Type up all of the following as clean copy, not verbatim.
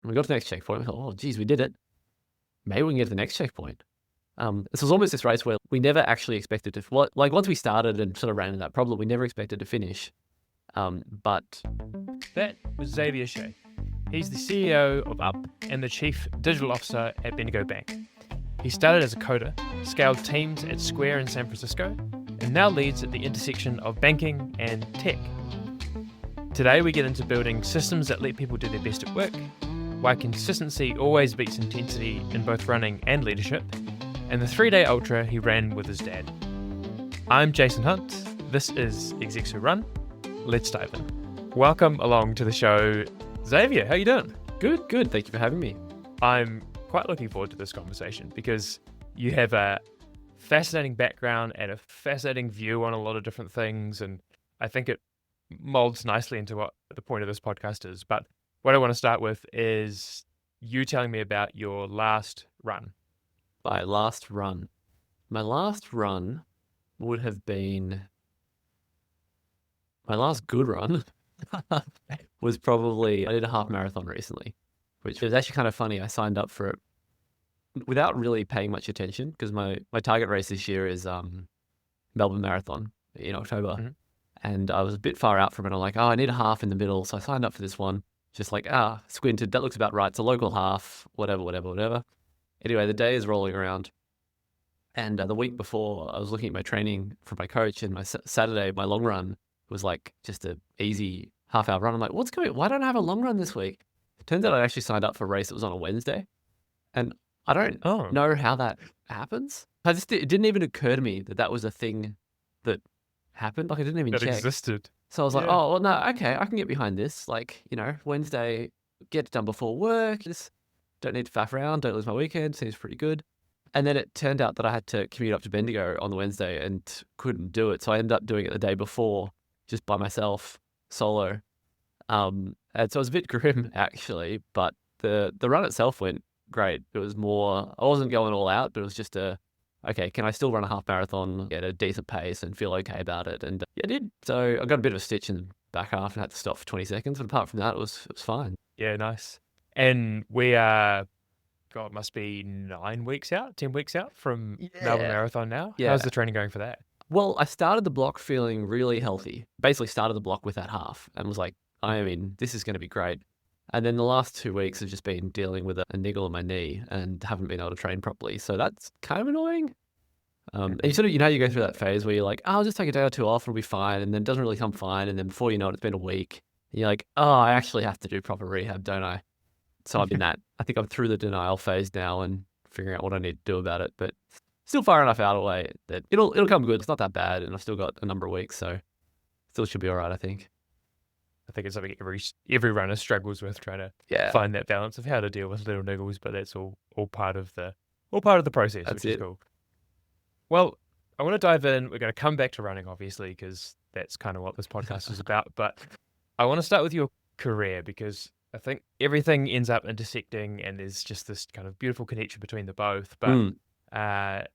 We got to the next checkpoint. We thought, oh, geez, we did it. Maybe we can get to the next checkpoint. This was almost this race where we never actually expected to, like once we started and sort of ran into that problem, we never expected to finish. But that was Xavier Shay. He's the CEO of Up and the Chief Digital Officer at Bendigo Bank. He started as a coder, scaled teams at Square in San Francisco, and now leads at the intersection of banking and tech. Today we get into building systems that let people do their best at work, why consistency always beats intensity in both running and leadership, and the 3-day ultra he ran with his dad. I'm Jason Hunt. This is Execs Who Run. Let's dive in. Welcome along to the show, Xavier. How you doing? Good. Thank you for having me. I'm quite looking forward to this conversation because you have a fascinating background and a fascinating view on a lot of different things, and I think it molds nicely into what the point of this podcast is. But what I want to start with is you telling me about your last run. My last run would have been, my last good run was probably, I did a half marathon recently, which was actually kind of funny. I signed up for it without really paying much attention because my target race this year is Melbourne Marathon in October. Mm-hmm. And I was a bit far out from it. I'm like, I need a half in the middle. So I signed up for this one. Just like, squinted, that looks about right. It's a local half, whatever. Anyway, the day is rolling around. And the week before, I was looking at my training from my coach, and my Saturday, my long run was like just an easy half-hour run. I'm like, why don't I have a long run this week? It turns out I actually signed up for a race that was on a Wednesday. And I don't know how that happens. It didn't even occur to me that was a thing that happened. Like, I didn't even check. That existed. So I was like, oh, well, no, okay, I can get behind this. Like, Wednesday, get it done before work. Just don't need to faff around. Don't lose my weekend. Seems pretty good. And then it turned out that I had to commute up to Bendigo on the Wednesday and couldn't do it. So I ended up doing it the day before, just by myself, solo. And so it was a bit grim, actually. But the run itself went great. It was more, I wasn't going all out, but it was just okay, can I still run a half marathon at a decent pace and feel okay about it? And yeah, I did. So I got a bit of a stitch in the back half and had to stop for 20 seconds. But apart from that, it was fine. Yeah, nice. And we are, God, must be 10 weeks out from Melbourne Marathon now. Yeah. How's the training going for that? Well, I started the block feeling really healthy. Basically started the block with that half and was like, this is going to be great. And then the last 2 weeks have just been dealing with a niggle in my knee and haven't been able to train properly. So that's kind of annoying. And you sort of, you go through that phase where you're like, I'll just take a day or two off and it'll be fine. And then it doesn't really come fine. And then before you know it, it's been a week. And you're like, I actually have to do proper rehab, don't I? So I'm in that. I think I'm through the denial phase now and figuring out what I need to do about it. But still far enough out of the way that it'll come good. It's not that bad. And I've still got a number of weeks. So still should be all right, I think. I think it's something every runner struggles with, trying to find that balance of how to deal with little niggles, but that's all part of the process, which is cool. Well, I want to dive in. We're going to come back to running, obviously, because that's kind of what this podcast is about. But I want to start with your career because I think everything ends up intersecting, and there's just this kind of beautiful connection between the both. But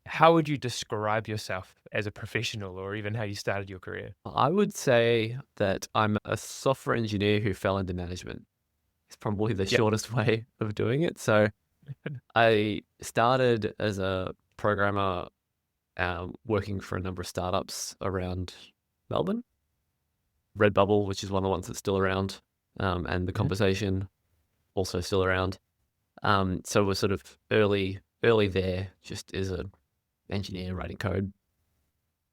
how would you describe yourself as a professional, or even how you started your career? I would say that I'm a software engineer who fell into management. It's probably the shortest way of doing it. So I started as a programmer working for a number of startups around Melbourne. Redbubble, which is one of the ones that's still around, and The Conversation, also still around. So we're sort of early there, just as an engineer writing code.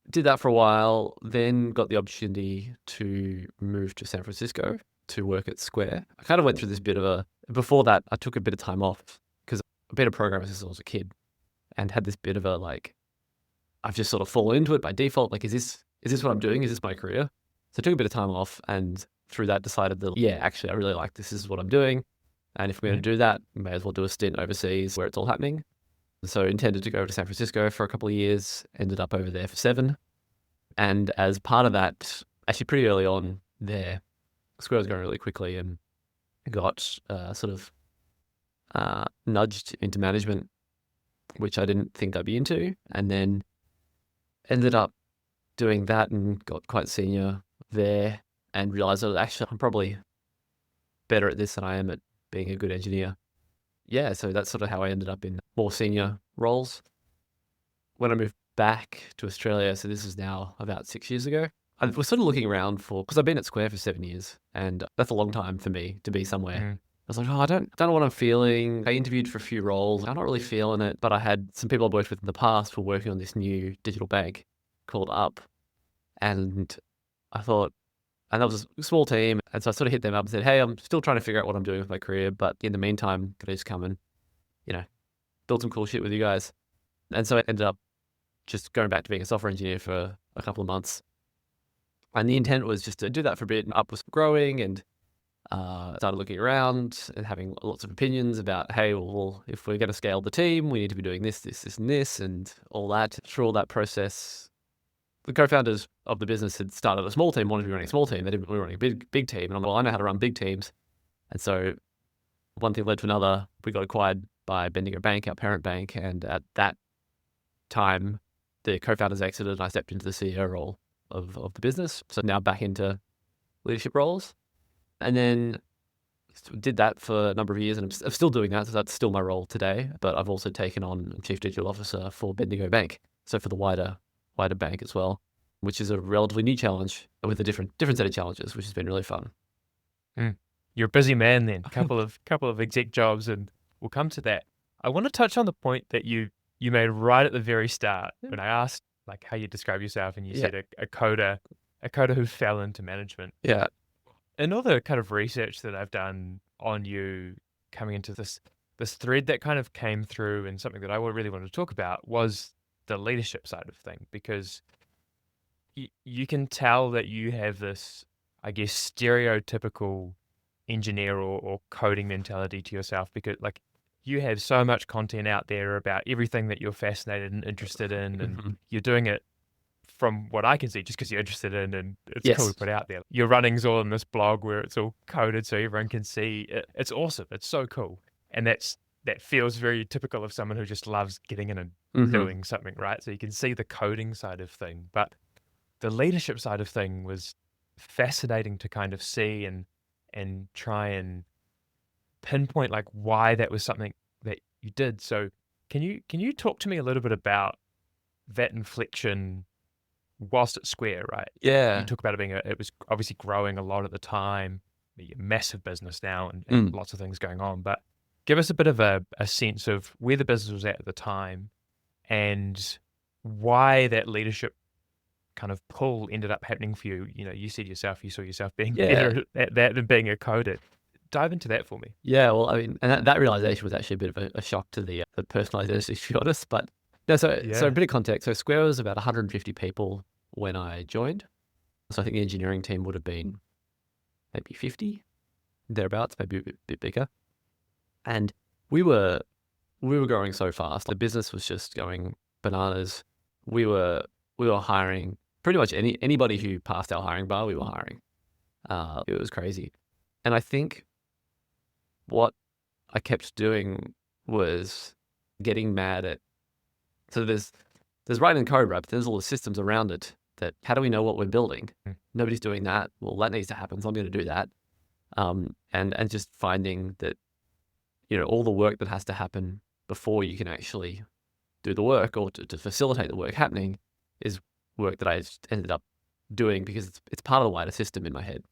Did that for a while, then got the opportunity to move to San Francisco to work at Square. I kind of went through this before that, I took a bit of time off because I've been a programmer since I was a kid and had this bit of I've just sort of fallen into it by default. Like, is this what I'm doing? Is this my career? So I took a bit of time off and through that decided that, actually, I really like this. This is what I'm doing. And if we're going to do that, we may as well do a stint overseas where it's all happening. So intended to go to San Francisco for a couple of years, ended up over there for 7. And as part of that, actually pretty early on there, Square was going really quickly and got sort of nudged into management, which I didn't think I'd be into. And then ended up doing that and got quite senior there and realized that actually I'm probably better at this than I am at being a good engineer. Yeah, so that's sort of how I ended up in more senior roles. When I moved back to Australia, so this is now about 6 years ago, I was sort of looking around because I've been at Square for 7 years, and that's a long time for me to be somewhere. Mm. I was like, I don't know what I'm feeling. I interviewed for a few roles. I'm not really feeling it, but I had some people I've worked with in the past who were working on this new digital bank called Up, and I thought, and that was a small team. And so I sort of hit them up and said, hey, I'm still trying to figure out what I'm doing with my career. But in the meantime, could I just come and, build some cool shit with you guys? And so I ended up just going back to being a software engineer for a couple of months. And the intent was just to do that for a bit. And Up was growing, and started looking around and having lots of opinions about, hey, well, if we're going to scale the team, we need to be doing this, and this, and all that. Through all that process, the co-founders of the business had started a small team, wanted to be running a small team. They didn't want to be running a big team. And I'm like, well, I know how to run big teams. And so one thing led to another. We got acquired by Bendigo Bank, our parent bank. And at that time, the co-founders exited and I stepped into the CEO role of the business. So now back into leadership roles. And then did that for a number of years, and I'm still doing that. So that's still my role today. But I've also taken on Chief Digital Officer for Bendigo Bank. So for the wider bank as well, which is a relatively new challenge with a different set of challenges, which has been really fun. You're a busy man then. Couple of exec jobs, and we'll come to that. I want to touch on the point that you made right at the very start when I asked like how you describe yourself, and you said a coder who fell into management. Yeah. In all the kind of research that I've done on you coming into this thread that kind of came through, and something that I really wanted to talk about was the leadership side of thing, because you can tell that you have this, I guess, stereotypical engineer or coding mentality to yourself, because like you have so much content out there about everything that you're fascinated and interested in, and you're doing it from what I can see just because you're interested in, and it's cool to put out there. Your running's all in this blog where it's all coded so everyone can see it. It's awesome. It's so cool. And that feels very typical of someone who just loves getting in and doing something, right? So you can see the coding side of thing, but the leadership side of thing was fascinating to kind of see and try and pinpoint like why that was something that you did. So can you talk to me a little bit about that inflection whilst at Square, right? Yeah. You talk about it was obviously growing a lot at the time, a massive business now, and lots of things going on, but give us a bit of a sense of where the business was at the time and why that leadership kind of pull ended up happening for you. You said yourself, you saw yourself being better at that than being a coder. Dive into that for me. Yeah, well, I mean, and that realization was actually a bit of a shock to the personalization, to be honest. But no, so a bit of context. So Square was about 150 people when I joined. So I think the engineering team would have been maybe 50, thereabouts, maybe a bit bigger. And we were growing so fast. The business was just going bananas. We were hiring pretty much anybody who passed our hiring bar. We were hiring. It was crazy. And I think what I kept doing was getting mad at. So there's writing code, right? But there's all the systems around it. That how do we know what we're building? Nobody's doing that. Well, that needs to happen, so I'm going to do that. And just finding that, all the work that has to happen before you can actually do the work or to facilitate the work happening is work that I just ended up doing because it's part of the wider system in my head.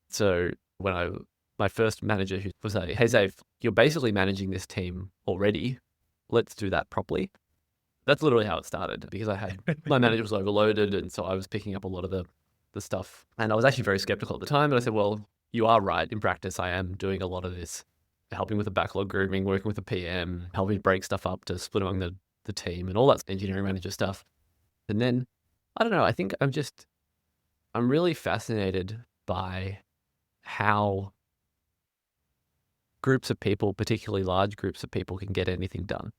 So when my first manager who was like, hey, Xav, you're basically managing this team already. Let's do that properly. That's literally how it started, because my manager was overloaded, and so I was picking up a lot of the stuff. And I was actually very skeptical at the time, but I said, well, you are right. In practice, I am doing a lot of this, helping with the backlog grooming, working with the PM, helping break stuff up to split among the team and all that engineering manager stuff. And then, I don't know, I think I'm really fascinated by how groups of people, particularly large groups of people, can get anything done.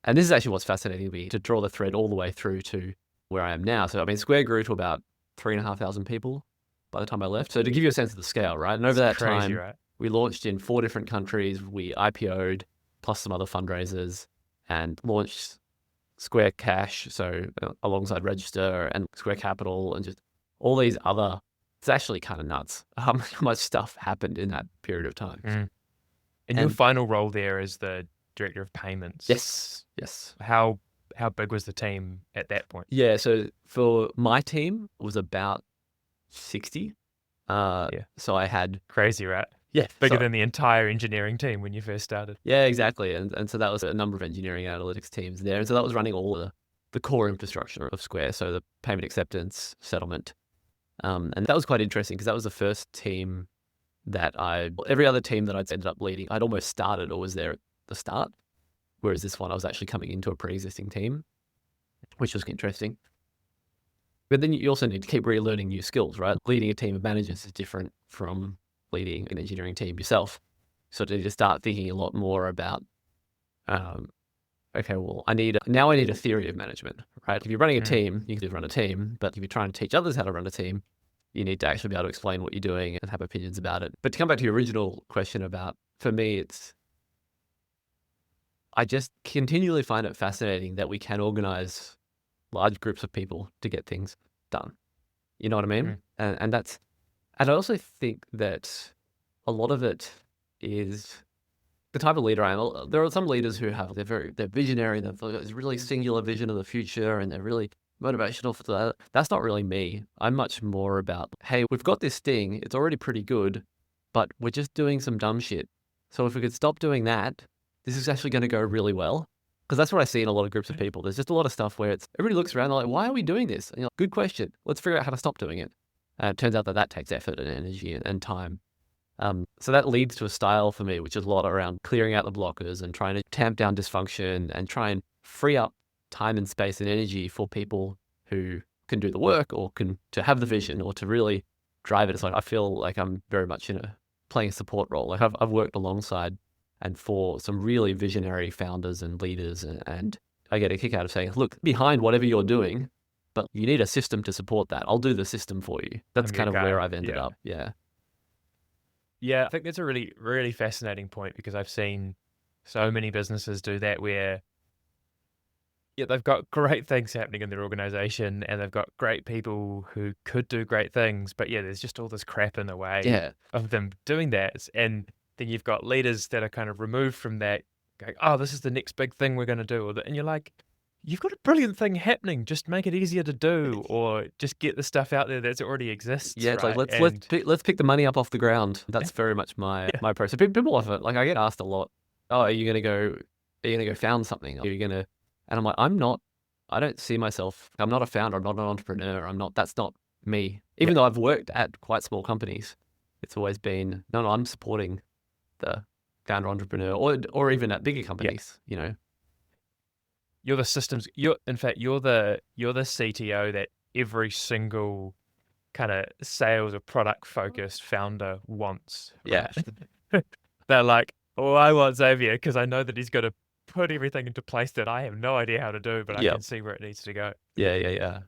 And this is actually what's fascinating to me, to draw the thread all the way through to where I am now. So, I mean, Square grew to about 3,500 people by the time I left. So to give you a sense of the scale, right? And over that time, right? We launched in 4 different countries. We IPO'd, plus some other fundraisers, and launched Square Cash, so alongside Register and Square Capital, and just all these other. It's actually kind of nuts how much stuff happened in that period of time. And your final role there is the director of payments. Yes. How big was the team at that point? Yeah, so for my team, it was about 60. So I had... Crazy, right? Yeah. Bigger than the entire engineering team when you first started. Yeah, exactly. And so that was a number of engineering analytics teams there. And so that was running all the core infrastructure of Square. So the payment acceptance, settlement. And that was quite interesting because that was the first team that every other team that I'd ended up leading, I'd almost started or was there at the start. Whereas this one, I was actually coming into a pre-existing team, which was interesting. But then you also need to keep relearning new skills, right? Leading a team of managers is different from leading an engineering team yourself. So to just start thinking a lot more about, okay, well, I need a theory of management, right? If you're running a team, you can just run a team. But if you're trying to teach others how to run a team, you need to actually be able to explain what you're doing and have opinions about it. But to come back to your original question about, for me, I just continually find it fascinating that we can organize large groups of people to get things done. You know what I mean? And I also think that a lot of it is the type of leader I am. There are some leaders who they're visionary, they've got this really singular vision of the future, and they're really motivational for that. That's not really me. I'm much more about, hey, we've got this thing, it's already pretty good, but we're just doing some dumb shit. So if we could stop doing that, this is actually going to go really well. Because that's what I see in a lot of groups of people. There's just a lot of stuff where everybody looks around, they're like, why are we doing this? And you're like, good question. Let's figure out how to stop doing it. It turns out that takes effort and energy and time. So that leads to a style for me, which is a lot around clearing out the blockers and trying to tamp down dysfunction and try and free up time and space and energy for people who can do the work or to have the vision or to really drive it. It's like, I feel like I'm very much playing a support role. Like I've worked alongside and for some really visionary founders and leaders. And I get a kick out of saying, look, behind whatever you're doing, but you need a system to support that. I'll do the system for you. That's kind of where I've ended up. Yeah. Yeah, I think that's a really, really fascinating point because I've seen so many businesses do that where they've got great things happening in their organization and they've got great people who could do great things, but there's just all this crap in the way of them doing that. And then you've got leaders that are kind of removed from that, going, oh, this is the next big thing we're going to do. And you're like, you've got a brilliant thing happening. Just make it easier to do or just get the stuff out there that already exists. Yeah, it's like, let's pick the money up off the ground. That's very much my approach. So people often, like I get asked a lot, oh, are you going to go found something? Are you going to, and I'm like, I don't see myself, I'm not a founder. I'm not an entrepreneur. That's not me. Even though I've worked at quite small companies, it's always been, no, I'm supporting the founder entrepreneur or even at bigger companies, You're the systems, you're the CTO that every single kind of sales or product focused founder wants. Right? Yeah. They're like, oh, I want Xavier because I know that he's going to put everything into place that I have no idea how to do, but I can see where it needs to go. Yeah.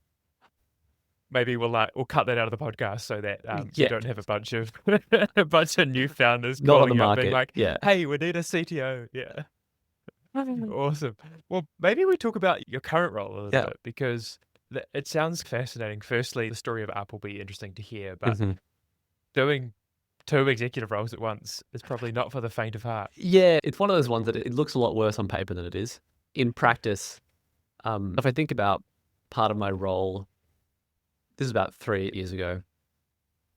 Maybe we'll cut that out of the podcast so that you don't have a bunch of new founders not on the calling up market. being like, hey, we need a CTO. Yeah. Awesome. Well, maybe we talk about your current role a little bit because it sounds fascinating. Firstly, the story of Up will be interesting to hear, but doing 2 executive roles at once is probably not for the faint of heart. Yeah, it's one of those ones that it looks a lot worse on paper than it is. In practice, if I think about part of my role, this is about 3 years ago,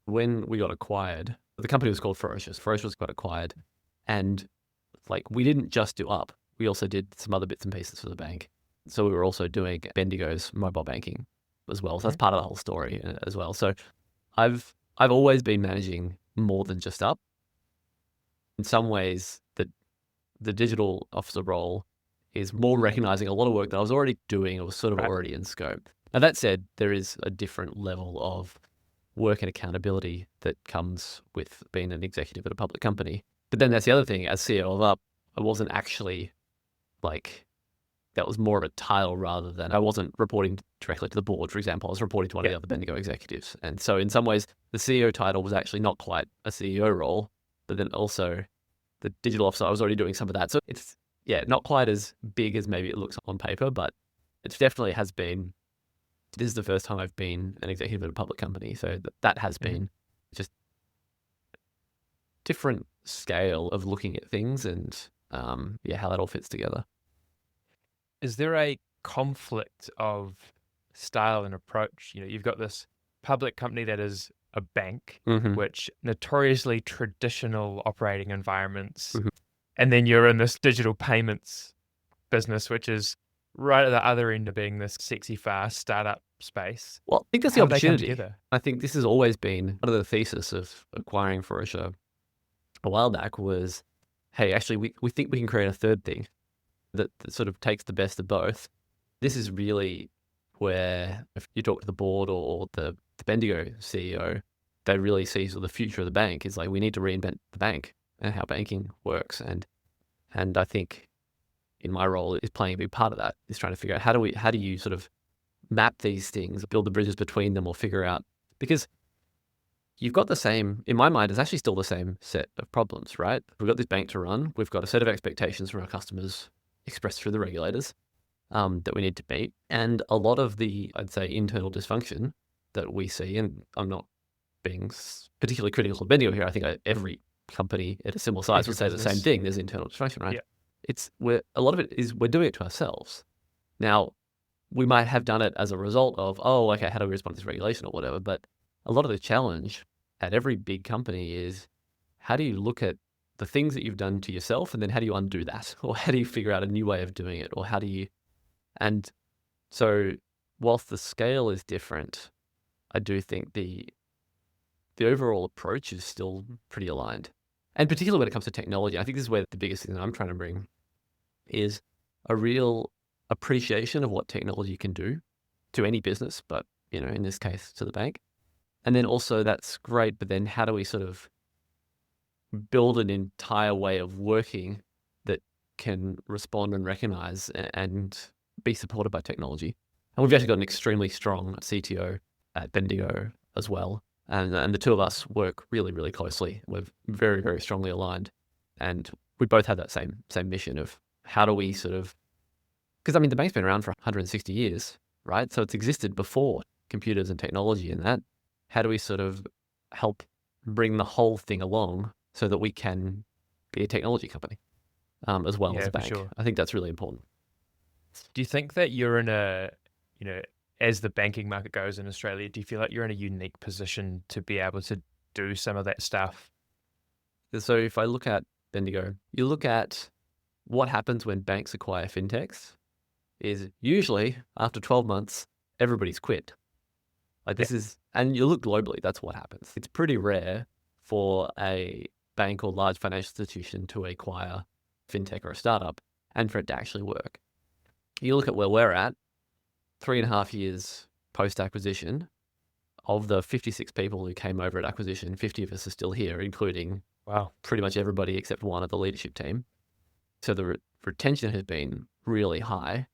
when we got acquired, the company was called Ferocious. Ferocious got acquired, and we didn't just do Up. We also did some other bits and pieces for the bank. So we were also doing Bendigo's mobile banking as well. So that's part of the whole story as well. So I've always been managing more than just Up. In some ways, the digital officer role is more recognizing a lot of work that I was already doing. It was sort of already in scope. Now, that said, there is a different level of work and accountability that comes with being an executive at a public company. But then that's the other thing. As CEO of Up, I wasn't actually that was more of a title rather than I wasn't reporting directly to the board, for example. I was reporting to one of the other Bendigo executives. And so in some ways, the CEO title was actually not quite a CEO role, but then also the digital officer, I was already doing some of that. So it's, not quite as big as maybe it looks on paper, but it definitely has been. This is the first time I've been an executive at a public company. So that has been just different scale of looking at things and how that all fits together. Is there a conflict of style and approach? You've got this public company that is a bank, which notoriously traditional operating environments, and then you're in this digital payments business, which is right at the other end of being this sexy, fast startup space. Well, I think that's the How do they come opportunity. together? I think this has always been part of the thesis of acquiring Faurecia a while back was, hey, actually, we think we can create a third thing that sort of takes the best of both. This is really where, if you talk to the board or the Bendigo CEO, they really see sort of the future of the bank is like, we need to reinvent the bank and how banking works. And I think in my role is playing a big part of that, is trying to figure out how do you sort of map these things, build the bridges between them, or figure out, because you've got the same, in my mind, it's actually still the same set of problems, right? We've got this bank to run. We've got a set of expectations from our customers expressed through the regulators that we need to meet. And a lot of the, I'd say, internal dysfunction that we see, and I'm not being particularly critical of Bendigo here, I think every company at a similar size would say the same thing. There's internal dysfunction, right? Yeah. A lot of it is we're doing it to ourselves. Now, we might have done it as a result of, oh, okay, how do we respond to this regulation or whatever? But a lot of the challenge at every big company is, how do you look at the things that you've done to yourself, and then how do you undo that? Or how do you figure out a new way of doing it? Or how do you, and so whilst the scale is different, I do think the overall approach is still pretty aligned. And particularly when it comes to technology, I think this is where the biggest thing that I'm trying to bring is a real appreciation of what technology can do to any business, but, in this case, to the bank. And then also that's great, but then how do we sort of build an entire way of working that can respond and recognize and be supported by technology? And we've actually got an extremely strong CTO at Bendigo as well. And the two of us work really, really closely. We're very, very strongly aligned. And we both have that same mission of how do we sort of, because the bank's been around for 160 years, right? So it's existed before computers and technology and that. How do we sort of help bring the whole thing along so that we can be a technology company as well as a bank? Sure. I think that's really important. Do you think that you're in a, as the banking market goes in Australia, do you feel like you're in a unique position to be able to do some of that stuff? So if I look at Bendigo, you look at what happens when banks acquire fintechs is usually after 12 months, everybody's quit. Like this is, and you look globally, that's what happens. It's pretty rare for a bank or large financial institution to acquire fintech or a startup and for it to actually work. You look at where we're at, 3.5 years post-acquisition, of the 56 people who came over at acquisition, 50 of us are still here, including pretty much everybody except one of the leadership team. So the retention has been really high.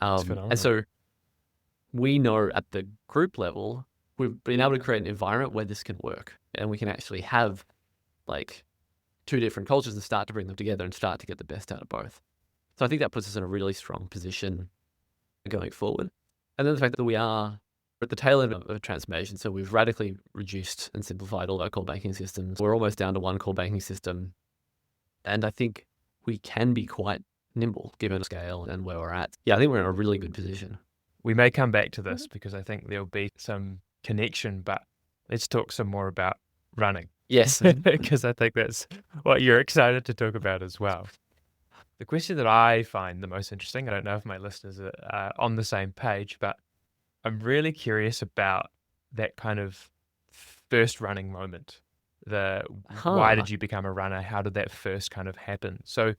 And so we know at the group level, we've been able to create an environment where this can work and we can actually have like two different cultures and start to bring them together and start to get the best out of both. So I think that puts us in a really strong position going forward. And then the fact that we are at the tail end of a transformation. So we've radically reduced and simplified all of our core banking systems. We're almost down to one core banking system. And I think we can be quite nimble given scale and where we're at. Yeah, I think we're in a really good position. We may come back to this because I think there'll be some connection, but let's talk some more about running. Yes. Because I think that's what you're excited to talk about as well. The question that I find the most interesting, I don't know if my listeners are on the same page, but I'm really curious about that kind of first running moment. Why did you become a runner? How did that first kind of happen? So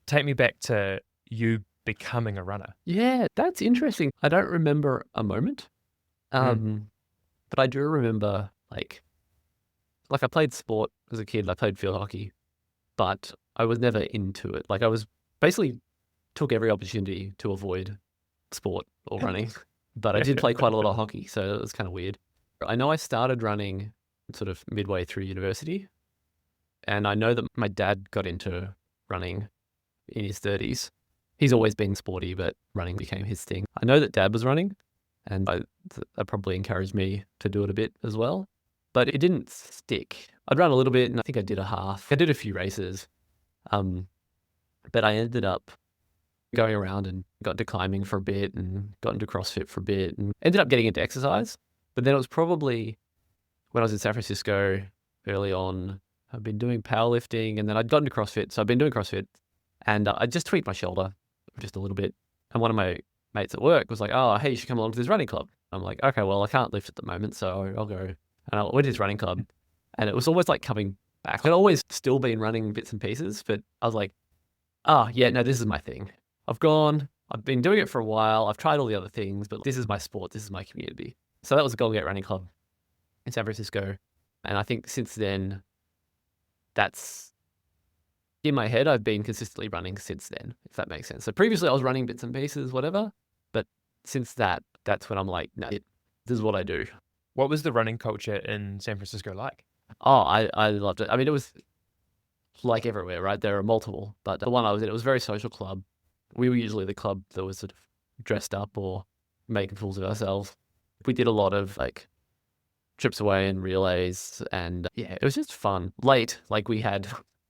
take me back to you becoming a runner. Yeah, that's interesting. I don't remember a moment, but I do remember like I played sport as a kid. I played field hockey, but I was never into it. Like I was basically took every opportunity to avoid sport or running, but I did play quite a lot of hockey, so it was kind of weird. I know I started running sort of midway through university, and I know that my dad got into running in his 30s. He's always been sporty, but running became his thing. I know that Dad was running, and that probably encouraged me to do it a bit as well. but it didn't stick. I'd run a little bit, and I think I did a half. I did a few races, but I ended up going around and got into climbing for a bit and got into CrossFit for a bit and ended up getting into exercise. But then it was probably when I was in San Francisco early on, I've been doing powerlifting, and then I'd gotten into CrossFit. So I've been doing CrossFit, and I just tweaked my shoulder just a little bit. And one of my mates at work was like, "Oh, hey, you should come along to this running club." I'm like, "Okay, well, I can't lift at the moment, so I'll go." And I went to this running club, and it was almost like coming back. I'd always still been running bits and pieces, but I was like, "Oh, yeah, no, this is my thing. I've been doing it for a while. I've tried all the other things, but this is my sport. This is my community." So that was the Golden Gate Running Club in San Francisco. And I think since then, that's in my head, I've been consistently running since then, if that makes sense. So previously I was running bits and pieces, whatever. But since that's when I'm like, no, this is what I do. What was the running culture in San Francisco like? Oh, I loved it. I mean, it was like everywhere, right? There are multiple, but the one I was in, it was a very social club. We were usually the club that was sort of dressed up or making fools of ourselves. We did a lot of like trips away and relays, and yeah, it was just fun. Late, like we had,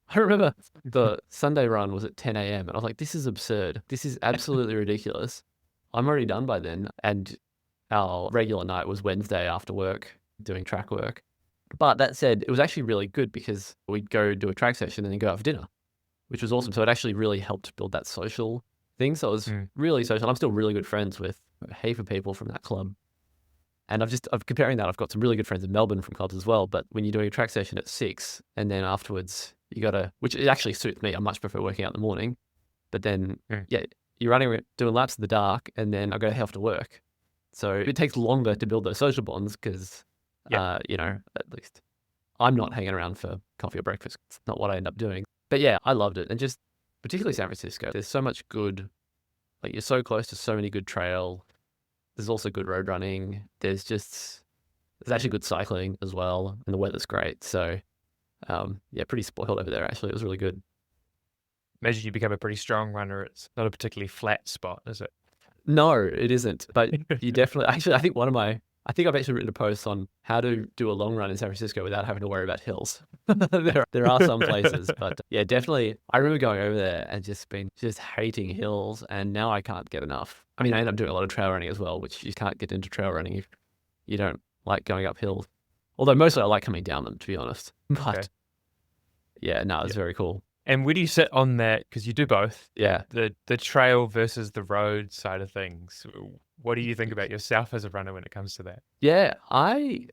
I remember the Sunday run was at 10 a.m. and I was like, this is absurd. This is absolutely ridiculous. I'm already done by then. And our regular night was Wednesday after work, doing track work. But that said, it was actually really good because we'd go do a track session and then go out for dinner, which was awesome. So it actually really helped build that social thing. So it was really social. I'm still really good friends with a heap of people from that club. And I'm comparing that, I've got some really good friends in Melbourne from clubs as well. But when you're doing a track session at 6 and then afterwards you got to, which it actually suits me. I much prefer working out in the morning. But then, you're doing laps in the dark and then I go off to work. So it takes longer to build those social bonds because, at least I'm not hanging around for coffee or breakfast. It's not what I end up doing. But yeah, I loved it. And just particularly San Francisco, there's so much good, like you're so close to so many good trail. There's also good road running. There's actually good cycling as well. And the weather's great. So pretty spoiled over there actually. It was really good. Imagine you become a pretty strong runner. It's not a particularly flat spot, is it? No, it isn't. But you definitely, actually, I think I've actually written a post on how to do a long run in San Francisco without having to worry about hills. There are some places, but yeah, definitely. I remember going over there and just hating hills, and now I can't get enough. I mean, I end up doing a lot of trail running as well, which you can't get into trail running if you don't like going up hills. Although mostly I like coming down them, to be honest. But yeah, no, it's very cool. And where do you sit on that? Because you do both. Yeah. The trail versus the road side of things. What do you think about yourself as a runner when it comes to that? Yeah, I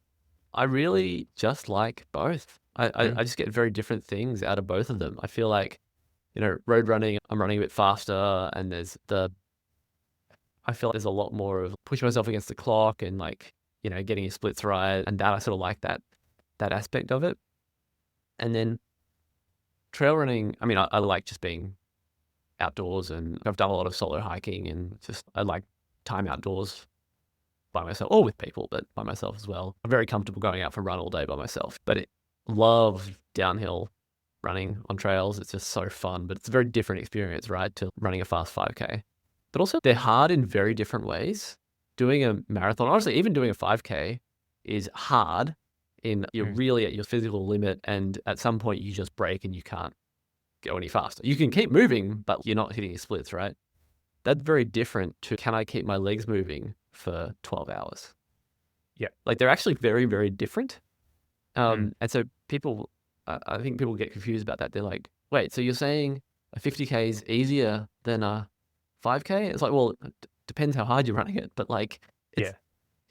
really just like both. I just get very different things out of both of them. I feel like, road running, I'm running a bit faster, and I feel like there's a lot more of pushing myself against the clock and like, getting your splits right, and that I sort of like that aspect of it. And then trail running, I mean, I like just being outdoors, and I've done a lot of solo hiking, and I like time outdoors by myself or with people, but by myself as well. I'm very comfortable going out for a run all day by myself, but love downhill running on trails. It's just so fun, but it's a very different experience, right, to running a fast 5K. But also they're hard in very different ways. Doing a marathon, honestly, even doing a 5K is hard you're really at your physical limit, and at some point you just break and you can't go any faster. You can keep moving, but you're not hitting your splits, right? That's very different to, can I keep my legs moving for 12 hours? Yeah. Like they're actually very, very different. And so I think people get confused about that. They're like, wait, so you're saying a 50K is easier than a 5K? It's like, well, it depends how hard you're running it, but like,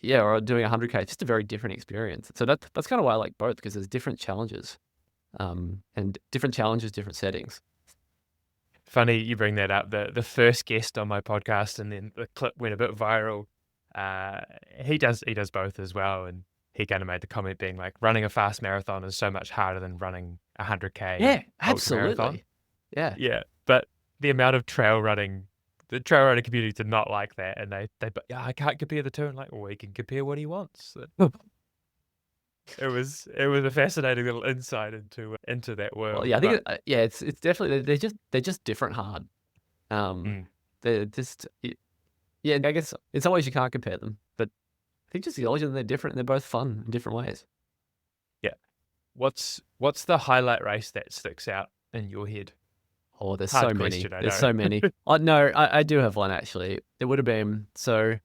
or doing 100K, it's just a very different experience. So that's kind of why I like both, because there's different challenges, and different challenges, different settings. Funny you bring that up. The first guest on my podcast, and then the clip went a bit viral. He does both as well, and he kind of made the comment being like, running a fast marathon is so much harder than running 100K. Yeah, absolutely. Yeah, but the amount of trail running. The trail running community did not like that, and they I can't compare the two, and like, well, he can compare what he wants. It was a fascinating little insight into that world. Well, yeah, I think it's definitely they're just different hard. They're just I guess in some ways you can't compare them, but I think just the origin they're different and they're both fun in different ways. What's the highlight race that sticks out in your head? Oh, there's Hard so many. question, I There's know. so many. Oh, no, I do have one actually. It would have been, so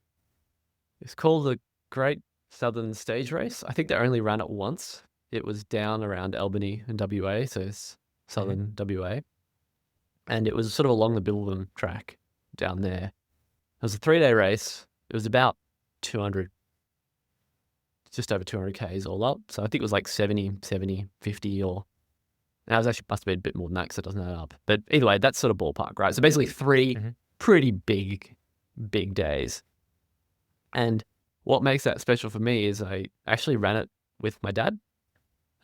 it's called the Great Southern Stage Race. I think they only ran it once. It was down around Albany in WA, so it's southern WA. And it was sort of along the Billabong track down there. It was a 3-day race. It was about 200, just over 200 Ks all up. So I think it was like 70, 50 or... And I was actually must have been a bit more than that because it doesn't add up. But either way, that's sort of ballpark, right? So basically 3 pretty big days. And what makes that special for me is I actually ran it with my dad,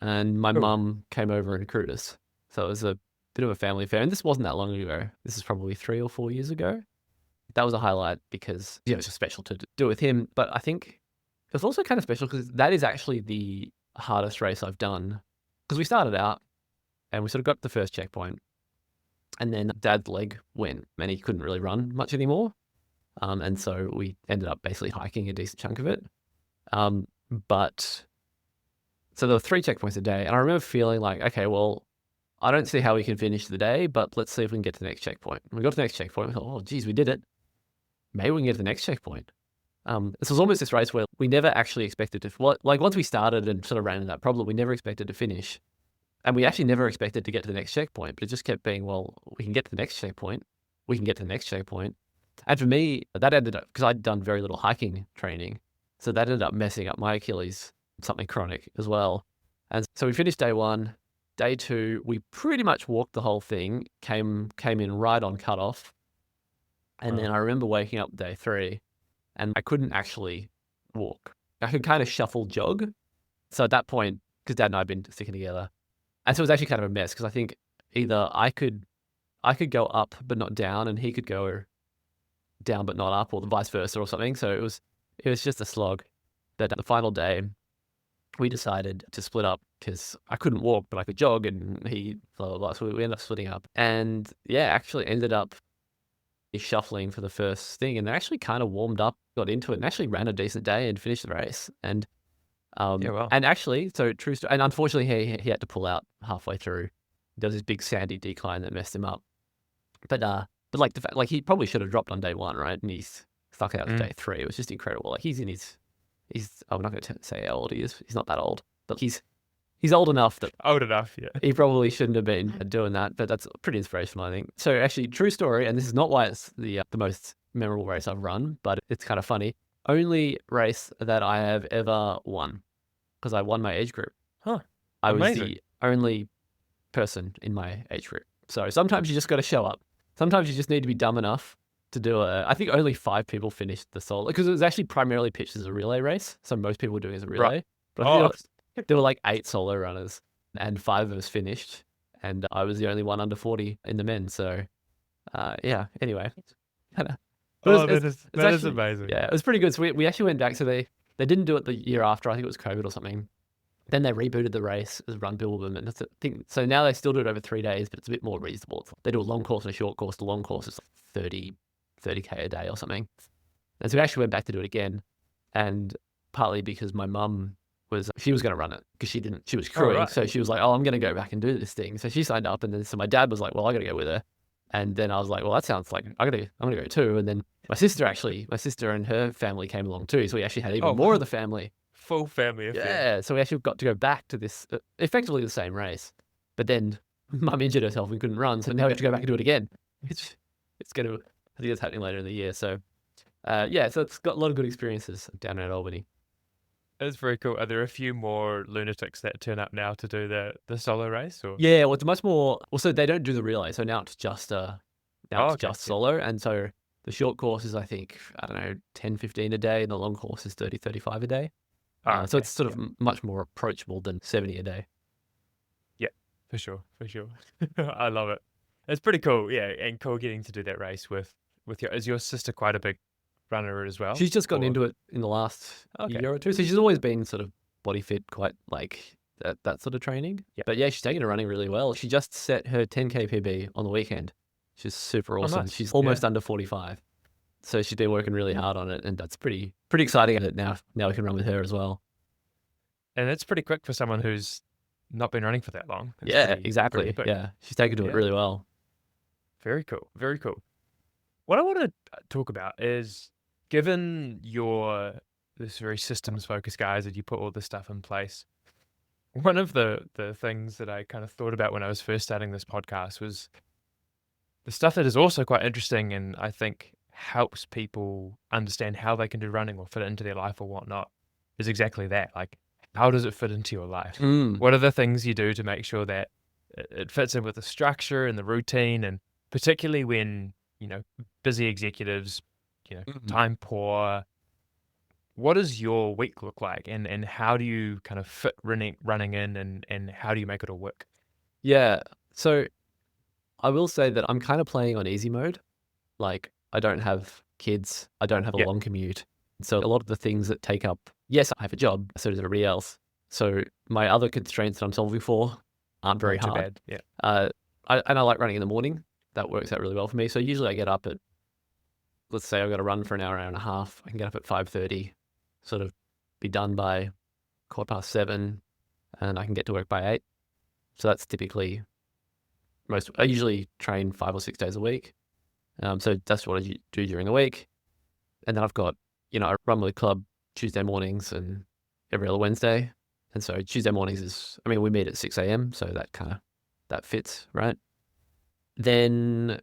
and my mum came over and crewed us. So it was a bit of a family affair. And this wasn't that long ago. This is probably 3 or 4 years ago. That was a highlight because it was just special to do it with him. But I think it was also kind of special because that is actually the hardest race I've done. Because we started out and we sort of got to the first checkpoint, and then Dad's leg went and he couldn't really run much anymore. And so we ended up basically hiking a decent chunk of it. But so there were 3 checkpoints a day. And I remember feeling like, okay, well, I don't see how we can finish the day, but let's see if we can get to the next checkpoint. And we got to the next checkpoint. We thought, oh, geez, we did it. Maybe we can get to the next checkpoint. This was almost this race where we never actually expected to, like once we started and sort of ran into that problem, we never expected to finish. And we actually never expected to get to the next checkpoint, but it just kept being, well, we can get to the next checkpoint. We can get to the next checkpoint. And for me, that ended up, because I'd done very little hiking training, so that ended up messing up my Achilles, something chronic as well. And so we finished day 1. Day 2, we pretty much walked the whole thing, came in right on cutoff. And then I remember waking up day 3 and I couldn't actually walk. I could kind of shuffle jog. So at that point, because Dad and I had been sticking together, and so it was actually kind of a mess because I think either I could go up but not down, and he could go down but not up, or the vice versa or something. So it was just a slog. But the final day, we decided to split up because I couldn't walk, but I could jog, and he blah, blah, blah. So we ended up splitting up. And yeah, actually ended up shuffling for the first thing, and then actually kind of warmed up, got into it, and actually ran a decent day and finished the race. And and actually, so true story, and unfortunately he had to pull out halfway through. There was this big sandy decline that messed him up. But like the fact, like he probably should have dropped on day 1, right? And he's stuck out to day 3. It was just incredible. Like he's I'm not going to say how old he is. He's not that old, but he's old enough that yeah. He probably shouldn't have been doing that, but that's pretty inspirational, I think. So actually, true story, and this is not why it's the most memorable race I've run, but it's kind of funny. Only race that I have ever won, because I won my age group. Huh. I Amazing. was the only person in my age group. So sometimes you just got to show up. Sometimes you just need to be dumb enough to do I think only 5 people finished the solo, because it was actually primarily pitched as a relay race. So most people were doing it as a relay. Right. But I think there were like 8 solo runners, and 5 of us finished, and I was the only one under 40 in the men. So yeah, anyway. That is amazing. Yeah, it was pretty good. So we actually went back. So they didn't do it the year after. I think it was COVID or something. Then they rebooted the race as Run Billabong, and that's so now they still do it over 3 days, but it's a bit more reasonable. They do a long course and a short course. The long course is like 30K a day or something. And so we actually went back to do it again, and partly because my mum was going to run it because she was crewing. right. So she was like, oh, I'm going to go back and do this thing. So she signed up, and then so my dad was like, well, I got to go with her. And then I was like, well, that sounds like I'm going to go too. And then my sister and her family came along too. So we actually had even more of the family. Full family affair. Yeah. So we actually got to go back to this, effectively the same race. But then Mum injured herself and couldn't run. So now we have to go back and do it again. It's going to, I think it's happening later in the year. So yeah, so it's got a lot of good experiences down at Albany. It's very cool. Are there a few more lunatics that turn up now to do the solo race? Or? Yeah, well, it's much more. Also, they don't do the relay, so now it's just solo. And so the short course is, I think, I don't know, 10, 15 a day, and the long course is 30, 35 a day. So it's sort of much more approachable than 70 a day. Yeah, for sure. I love it. It's pretty cool. Yeah, and cool getting to do that race with is your sister quite a big runner as well? She's just gotten into it in the last year or two. So she's always been sort of body fit, quite like that sort of training. Yeah. But yeah, she's taken to running really well. She just set her 10K PB on the weekend. She's super awesome. Nice. She's almost under 45. So she's been working really hard on it, and that's pretty exciting. Now we can run with her as well. And it's pretty quick for someone who's not been running for that long. That's Yeah, pretty exactly. epic. Yeah, she's taken to it Yeah. really well. Very cool. Very cool. What I want to talk about is, given your this very systems focused guys that you put all this stuff in place, one of the things that I kind of thought about when I was first starting this podcast was the stuff that is also quite interesting and I think helps people understand how they can do running or fit it into their life or whatnot is exactly that. Like, how does it fit into your life? Mm. What are the things you do to make sure that it fits in with the structure and the routine, and particularly when, busy executives, time poor, what does your week look like, and how do you kind of fit running in, and how do you make it all work? Yeah. So I will say that I'm kind of playing on easy mode. Like, I don't have kids. I don't have a Yeah. long commute. So a lot of the things that take up, yes, I have a job, so does everybody else. So my other constraints that I'm solving for aren't very Not too hard. bad. Yeah. And I like running in the morning. That works out really well for me. So usually I get up at, let's say I've got to run for an hour and a half. I can get up at 5:30, sort of be done by 7:15, and I can get to work by 8. So that's typically I usually train 5 or 6 days a week. So that's what I do during the week. And then I've got, I run with the club Tuesday mornings and every other Wednesday. And so Tuesday mornings we meet at 6 a.m. So that fits, right? Then,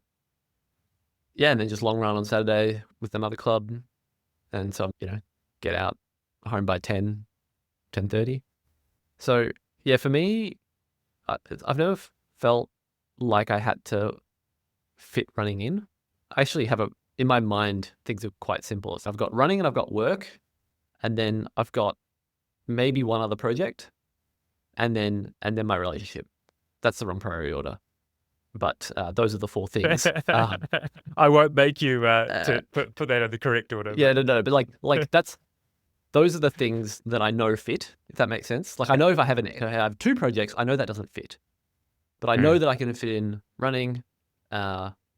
and then just long run on Saturday with another club. And so, get out home by 10:30. So yeah, for me, I've never felt like I had to fit running in. I actually have in my mind, things are quite simple. So I've got running and I've got work, and then I've got maybe one other project, and then my relationship. That's the wrong priority order. But those are the 4 things. I won't make you to put that in the correct order. Yeah, no, but like those are the things that I know fit, if that makes sense. Like, I know if I have 2 projects, I know that doesn't fit. But I know that I can fit in running,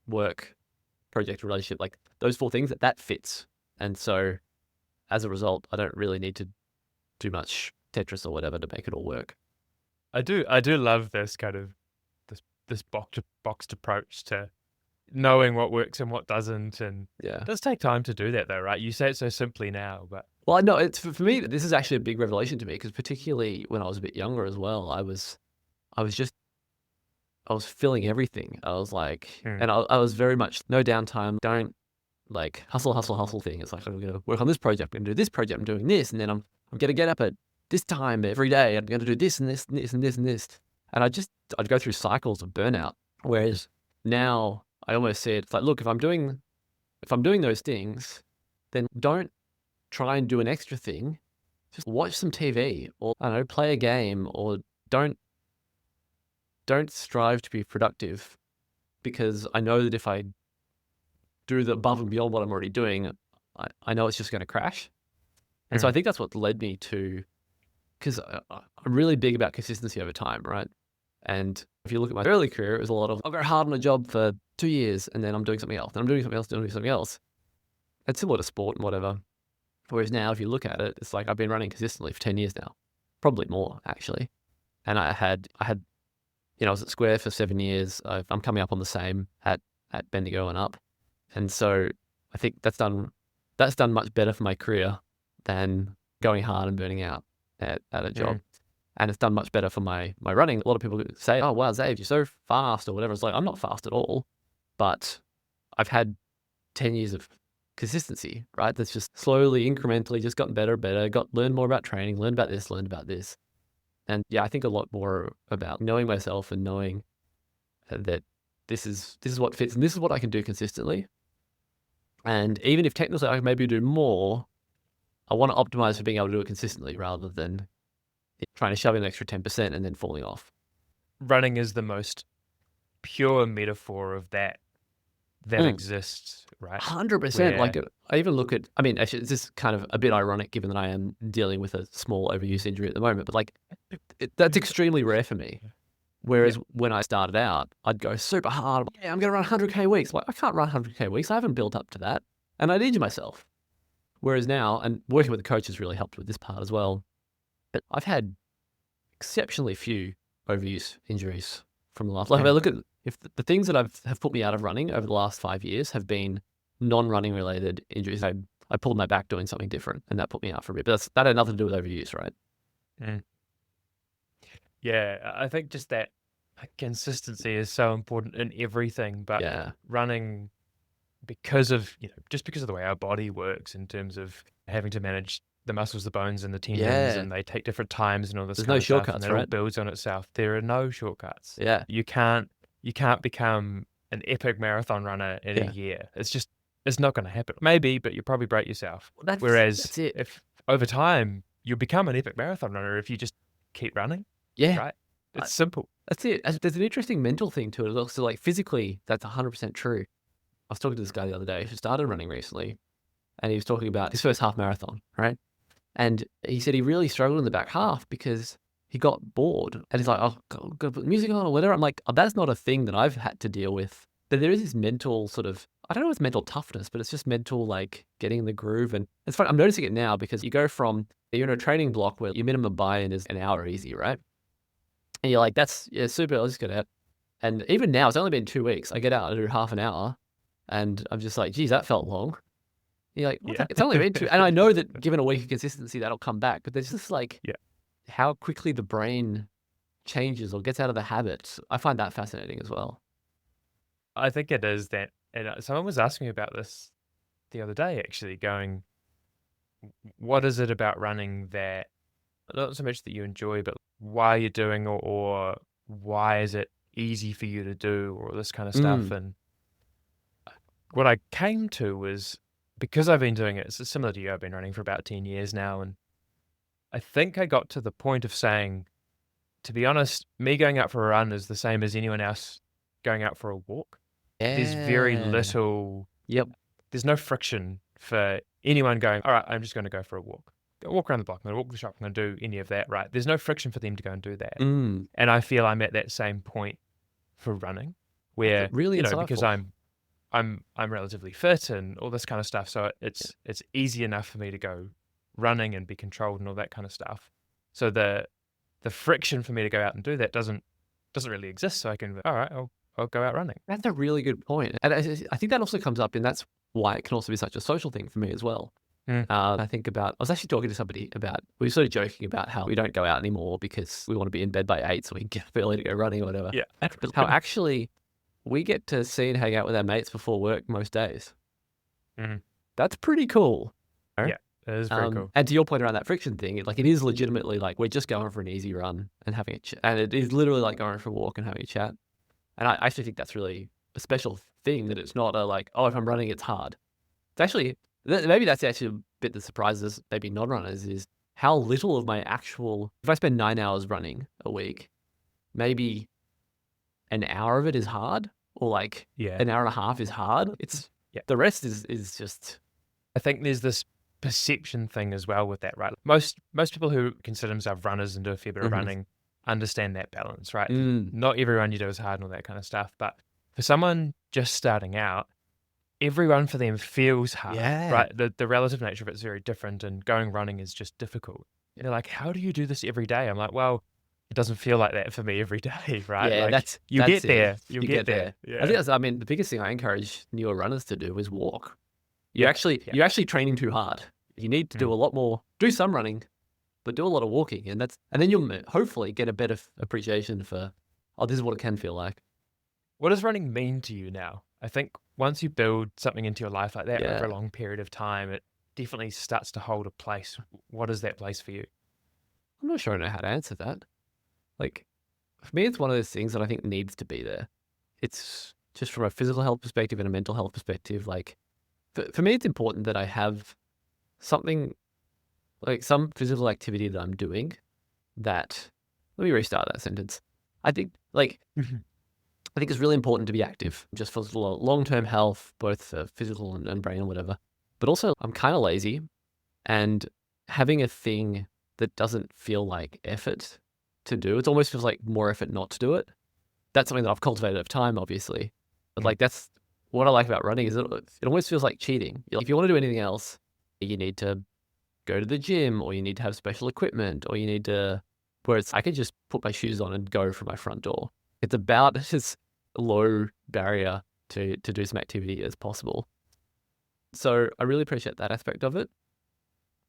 work, project, relationship, like those 4 things that fits. And so as a result, I don't really need to do much Tetris or whatever to make it all work. I do love this kind of this boxed approach to knowing what works and what doesn't, and Yeah. it does take time to do that though, right? You say it so simply now, but well, I know it's for me. This is actually a big revelation to me, because particularly when I was a bit younger as well, I was filling everything. I was like, and I was very much no downtime. Don't like hustle thing. It's like, I'm going to work on this project. I'm going to do this project. I'm doing this, and then I'm going to get up at this time every day. I'm going to do this and this and this and this and this. And I'd go through cycles of burnout. Whereas now I almost see it's like, look, if I'm doing those things, then don't try and do an extra thing. Just watch some TV, or I don't know, play a game, or don't strive to be productive, because I know that if I do the above and beyond what I'm already doing, I know it's just going to crash. And so I think that's what led me to, because I'm really big about consistency over time, right? And if you look at my early career, it was a lot of, I'll go hard on a job for 2 years and then I'm doing something else, and I'm doing something else, doing something else. It's similar to sport and whatever. Whereas now, if you look at it, it's like I've been running consistently for 10 years now, probably more actually. And I had, I was at Square for 7 years. I'm coming up on the same at Bendigo and Up. And so I think that's done much better for my career than going hard and burning out at a job. And it's done much better for my running. A lot of people say, oh, wow, Xavier, you're so fast or whatever. It's like, I'm not fast at all, but I've had 10 years of consistency, right? That's just slowly, incrementally just gotten better, learned more about training, learned about this. And yeah, I think a lot more about knowing myself and knowing that this is what fits and this is what I can do consistently. And even if technically I can maybe do more, I want to optimize for being able to do it consistently rather than trying to shove in an extra 10% and then falling off. Running is the most pure metaphor of that exists, right? 100%. Like, I even look at, actually, it's just kind of a bit ironic given that I am dealing with a small overuse injury at the moment, but like, that's extremely rare for me. Whereas when I started out, I'd go super hard. Yeah, I'm going to run 100K weeks. Like, I can't run 100K weeks. I haven't built up to that. And I'd injure myself. Whereas now, and working with a coach has really helped with this part as well. But I've had exceptionally few overuse injuries from the last. Like if I look at if the things that have put me out of running over the last 5 years have been non-running related injuries. I pulled my back doing something different, and that put me out for a bit. But that had nothing to do with overuse, right? Mm. Yeah, I think just that consistency is so important in everything, but Yeah. running, because of just because of the way our body works in terms of having to manage the muscles, the bones, and the tendons, Yeah. and they take different times and all this There's kind no of stuff, and shortcuts, it all right? builds on itself. There are no shortcuts. Yeah. You can't become an epic marathon runner in Yeah. a year. It's not going to happen. Maybe, but you probably break yourself. That's Whereas it. if over time you'll become an epic marathon runner if you just keep running, Yeah. right? It's simple. That's it. There's an interesting mental thing to it. Also, like physically, that's 100% true. I was talking to this guy the other day who started running recently, and he was talking about his first half marathon, right? And he said he really struggled in the back half because he got bored. And he's like, oh, go put music on or whatever. I'm like, oh, that's not a thing that I've had to deal with. But there is this mental sort of, I don't know if it's mental toughness, but it's just mental, like getting in the groove. And it's fun. I'm noticing it now because you go from, you're in a training block where your minimum buy-in is an hour easy, right? And you're like, that's super, I'll just get out. And even now, it's only been 2 weeks. I get out, I do half an hour, and I'm just like, geez, that felt long. You're like, Yeah. it's only been 2. And I know that given a week of consistency, that'll come back. But there's just like how quickly the brain changes or gets out of the habits. I find that fascinating as well. I think it is that, and someone was asking me about this the other day, actually, going, what is it about running that, not so much that you enjoy, but why you're doing, or why is it easy for you to do, or this kind of stuff. And what I came to was, because I've been doing it, it's similar to you, I've been running for about 10 years now, and I think I got to the point of saying, to be honest, me going out for a run is the same as anyone else going out for a walk. There's very little, there's no friction for anyone going, all right, I'm just going to go for a walk. Go walk around the block, I'm going to walk to the shop, I'm going to do any of that, right? There's no friction for them to go and do that. And I feel I'm at that same point for running, where, really because I'm relatively fit and all this kind of stuff, so it's easy enough for me to go running and be controlled and all that kind of stuff. So the friction for me to go out and do that doesn't really exist. So I can, all right, I'll go out running. That's a really good point. And I think that also comes up, and that's why it can also be such a social thing for me as well. I think about, I was actually talking to somebody about, we were sort of joking about how we don't go out anymore because we want to be in bed by 8 so we can get up early to go running or whatever. Yeah. How actually we get to see and hang out with our mates before work most days. That's pretty cool. Yeah, it is very cool. And to your point around that friction thing, like it is legitimately like we're just going for an easy run and having a chat. And it is literally like going for a walk and having a chat. And I actually think that's really a special thing, that it's not a like, oh, if I'm running, it's hard. It's actually, maybe that's actually a bit that surprises maybe non-runners, is how little of my actual, if I spend 9 hours running a week, maybe an hour of it is hard, or like an hour and a half is hard. The rest is just, I think there's this perception thing as well with that, right? Most people who consider themselves runners and do a fair bit of running understand that balance, right? Not every run you do is hard and all that kind of stuff, but for someone just starting out, every run for them feels hard, right? The relative nature of it is very different, and going running is just difficult. They're like, how do you do this every day? I'm like, well, it doesn't feel like that for me every day, right? Yeah, like, you get there. You get there. Yeah. I think the biggest thing I encourage newer runners to do is walk. You're actually training too hard. You need to do a lot more, do some running, but do a lot of walking. And then you'll hopefully get a better appreciation for, oh, this is what it can feel like. What does running mean to you now? I think once you build something into your life like that over a long period of time, it definitely starts to hold a place. What is that place for you? I'm not sure I know how to answer that. Like, for me, it's one of those things that I think needs to be there. It's just from a physical health perspective and a mental health perspective. Like, for me, it's important that I have something, like some physical activity that I'm doing that, let me restart that sentence. I think, like, I think it's really important to be active, just for long-term health, both for physical and brain or whatever. But also, I'm kind of lazy, and having a thing that doesn't feel like effort to do, it almost feels like more effort not to do it. That's something that I've cultivated over time, obviously. But like, that's what I like about running, is it almost feels like cheating. If you want to do anything else, you need to go to the gym, or you need to have special equipment, or you need to where I could just put my shoes on and go from my front door. It's about as low barrier to do some activity as possible. So I really appreciate that aspect of it.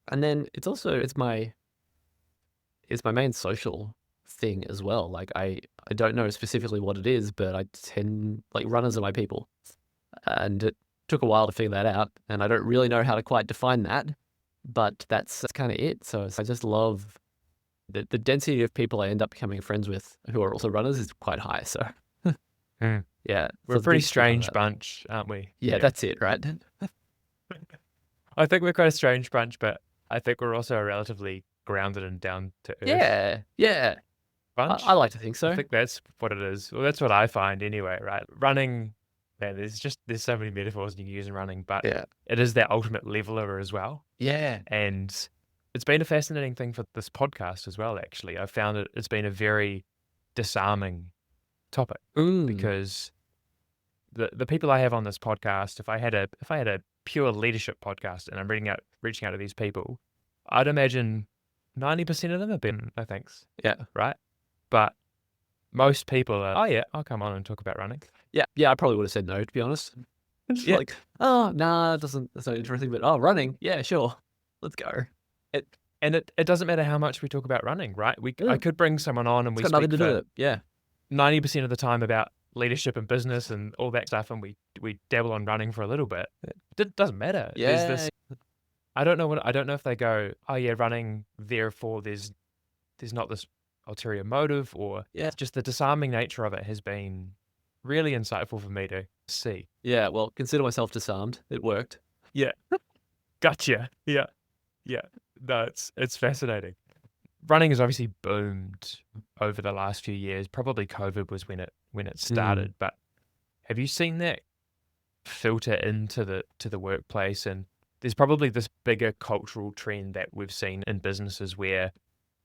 And then it's my main social thing as well. Like I don't know specifically what it is, but I tend, like, runners are my people. And it took a while to figure that out. And I don't really know how to quite define that, but that's kind of it. So I just love the density of people I end up becoming friends with who are also runners is quite high. So yeah. We're a pretty strange bunch, aren't we? Yeah, that's it, right? I think we're quite a strange bunch, but I think we're also a relatively grounded and down to earth bunch. I like to think so. I think that's what it is. Well, that's what I find anyway, right? Running, man, there's so many metaphors you can use in running, but it is that ultimate leveler as well. Yeah. And it's been a fascinating thing for this podcast as well, actually. I found it's been a very disarming topic because the people I have on this podcast, if I had a pure leadership podcast and I'm reaching out to these people, I'd imagine 90% of them have been no thanks. Yeah. Right? But most people are, oh yeah, I'll come on and talk about running. Yeah. I probably would have said no, to be honest. Like, oh, nah, that's not interesting, but running. Yeah, sure. Let's go. It doesn't matter how much we talk about running, right? I could bring someone on and we speak nothing to do with it. Yeah. 90% of the time about leadership and business and all that stuff, and we dabble on running for a little bit. It doesn't matter. Yeah. There's this, I don't know if they go, oh yeah, running, therefore there's not this ulterior motive, or just the disarming nature of it has been really insightful for me to see. Yeah, well, consider myself disarmed. It worked. Yeah. Gotcha. Yeah. No, it's fascinating. Running has obviously boomed over the last few years. Probably COVID was when it started. But have you seen that filter into the workplace? And there's probably this bigger cultural trend that we've seen in businesses where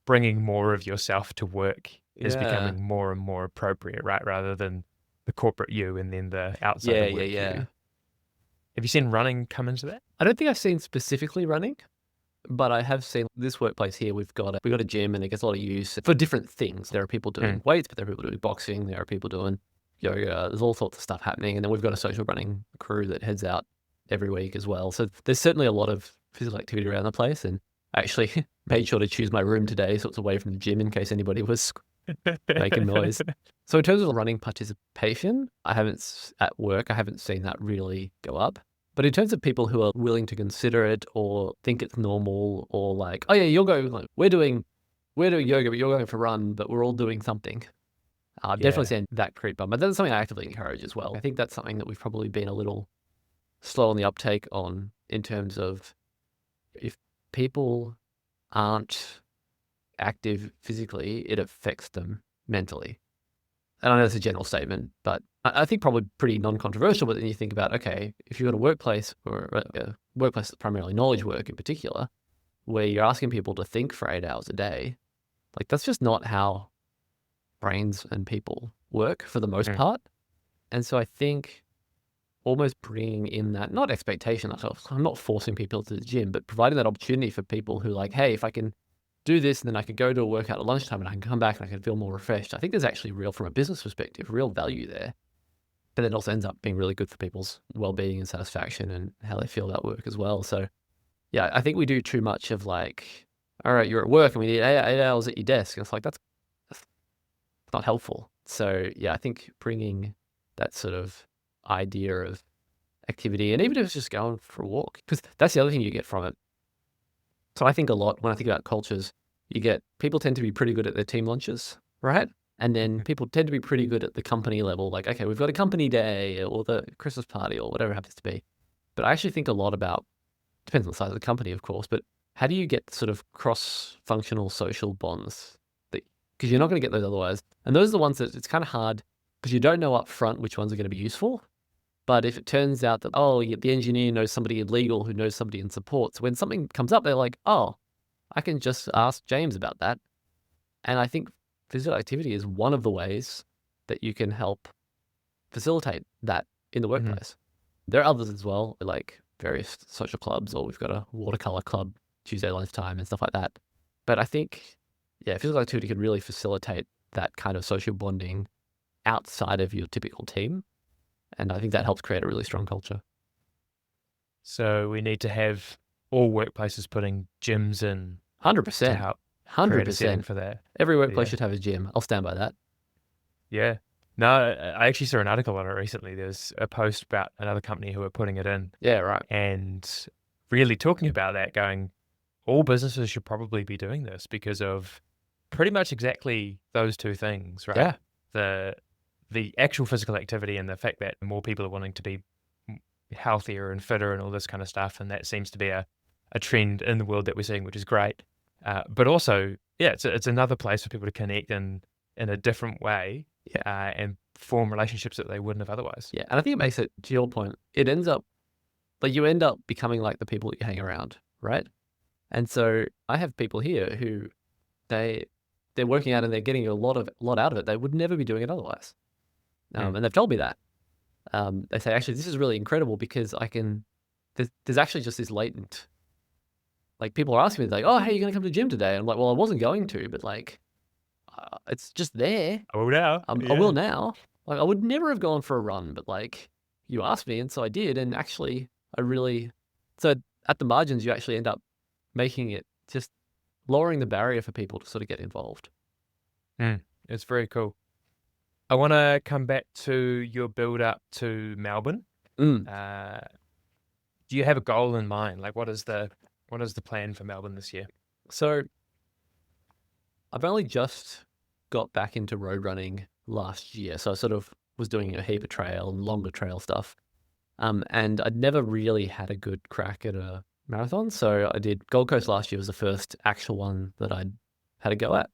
bringing more of yourself to work is becoming more and more appropriate, right? Rather than the corporate you and then the outside of work you. Have you seen running come into that? I don't think I've seen specifically running, but I have seen this workplace here. We've got a gym and it gets a lot of use for different things. There are people doing weights, but there are people doing boxing. There are people doing yoga. There's all sorts of stuff happening. And then we've got a social running crew that heads out every week as well. So there's certainly a lot of physical activity around the place. And I actually made sure to choose my room today so it's away from the gym in case anybody was making noise. So in terms of running participation, at work, I haven't seen that really go up. But in terms of people who are willing to consider it or think it's normal, or like, oh yeah, you're going, like, we're doing yoga, but you're going for a run, but we're all doing something. I've definitely seen that creep up. But that's something I actively encourage as well. I think that's something that we've probably been a little slow on the uptake on, in terms of if people aren't active physically, it affects them mentally. And I know that's a general statement, but I think probably pretty non-controversial. But then you think about, okay, if you've got a workplace, or a workplace that's primarily knowledge work in particular, where you're asking people to think for 8 hours a day, like, that's just not how brains and people work for the most part. And so I think almost bringing in that, not expectation, I'm not forcing people to the gym, but providing that opportunity for people who, like, hey, if I can do this and then I could go to a workout at lunchtime and I can come back and I can feel more refreshed. I think there's actually from a business perspective, real value there. But it also ends up being really good for people's well-being and satisfaction and how they feel about work as well. So yeah, I think we do too much of, like, all right, you're at work and we need 8 hours at your desk. And it's like, that's not helpful. So yeah, I think bringing that sort of idea of activity, and even if it's just going for a walk, because that's the other thing you get from it. So I think a lot, when I think about cultures, people tend to be pretty good at their team lunches, right? And then people tend to be pretty good at the company level, like, okay, we've got a company day or the Christmas party or whatever it happens to be. But I actually think a lot about, depends on the size of the company, of course, but how do you get sort of cross-functional social bonds? Because you're not going to get those otherwise. And those are the ones that it's kind of hard, because you don't know up front which ones are going to be useful. But if it turns out that, the engineer knows somebody in legal who knows somebody in support, so when something comes up, they're like, oh, I can just ask James about that. And I think physical activity is one of the ways that you can help facilitate that in the workplace. There are others as well, like various social clubs, or we've got a watercolor club Tuesday lunchtime and stuff like that. But I think, physical activity can really facilitate that kind of social bonding outside of your typical team. And I think that helps create a really strong culture. So we need to have all workplaces putting gyms in 100%. to help create a setting 100%. for that. Every workplace Yeah. should have a gym. I'll stand by that. Yeah. No, I actually saw an article on it recently. There's a post about another company who are putting it in Yeah, right. and really talking about that, going, all businesses should probably be doing this because of pretty much exactly those two things, right? Yeah. The actual physical activity and the fact that more people are wanting to be healthier and fitter and all this kind of stuff. And that seems to be a trend in the world that we're seeing, which is great. But also, it's another place for people to connect in a different way. And form relationships that they wouldn't have otherwise. Yeah, and I think it makes it, to your point, it ends up, like you end up becoming like the people that you hang around, right? And so I have people here who they're working out and they're getting a lot out of it. They would never be doing it otherwise. And they've told me that. They say, actually, this is really incredible because there's actually just this latent, like people are asking me, like, oh, hey, you're going to come to the gym today? And I'm like, well, I wasn't going to, but like, it's just there. I will now. I will now. Like, I would never have gone for a run, but like you asked me, and so I did. And actually, so at the margins, you actually end up making it just lowering the barrier for people to sort of get involved. It's very cool. I want to come back to your build up to Melbourne. Do you have a goal in mind? Like, what is the plan for Melbourne this year? So I've only just got back into road running last year. So I sort of was doing a heap of trail and longer trail stuff. And I'd never really had a good crack at a marathon. So I did Gold Coast last year was the first actual one that I'd had a go at.